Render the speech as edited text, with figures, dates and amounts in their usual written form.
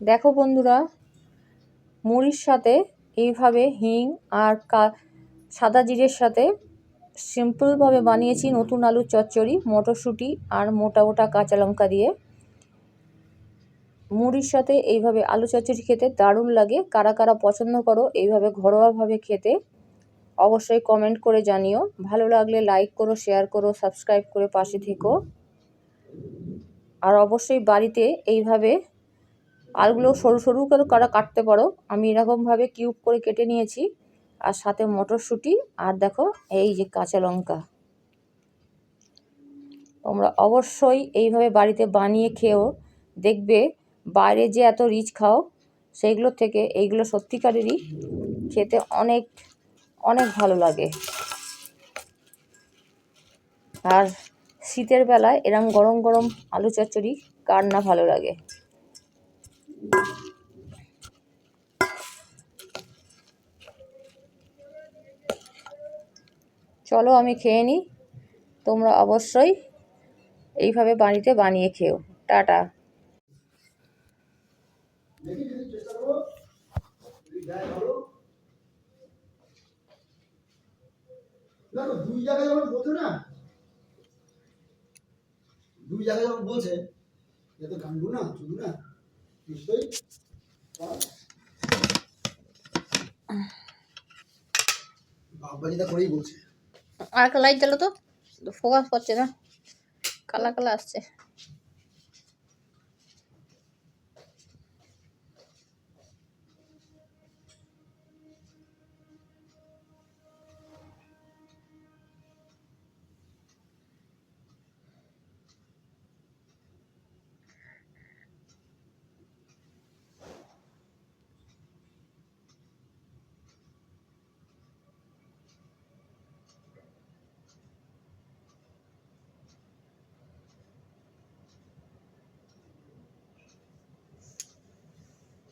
দেখো বন্ধুরা, মুড়ির সাথে এইভাবে হিং আর সাদা জিরের সাথে সিম্পলভাবে বানিয়েছি নতুন আলুর চচ্চড়ি, মটরশুঁটি আর মোটা মোটা কাঁচা লঙ্কা দিয়ে। মুড়ির সাথে এইভাবে আলু চচ্চড়ি খেতে দারুণ লাগে। কারা কারা পছন্দ করো এইভাবে ঘরোয়াভাবে খেতে অবশ্যই কমেন্ট করে জানিও। ভালো লাগলে লাইক করো, শেয়ার করো, সাবস্ক্রাইব করে পাশে থেকো। আর অবশ্যই বাড়িতে এইভাবে আলুগুলো সরু সরু করে কাটতে পারো। আমি এরকমভাবে কিউব করে কেটে নিয়েছি, আর সাথে মটরশুঁটি আর দেখো এই যে কাঁচা লঙ্কা। তোমরা অবশ্যই এইভাবে বাড়িতে বানিয়ে খেও, দেখবে বাইরে যে এত রিচ খাও সেইগুলোর থেকে এইগুলো সত্যিকারেরই খেতে অনেক অনেক ভালো লাগে। আর শীতের বেলায় এরম গরম গরম আলু চচ্চড়ি কার না ভালো লাগে। চলো আমি খেয়ে নিই, তোমরা অবশ্যই এইভাবে বাড়িতে বানিয়ে খেও। টাটা। দুই জায়গায় যখন বলছে না, দুই জায়গায় যখন বলছে এ তো গান্ডু না, শুধু না নিশ্চয়ই বাবাজিটা করেই বলছে। আর একটা লাইট জ্বালো তো, ফোকাস করছে না, কালা কালা আসছে।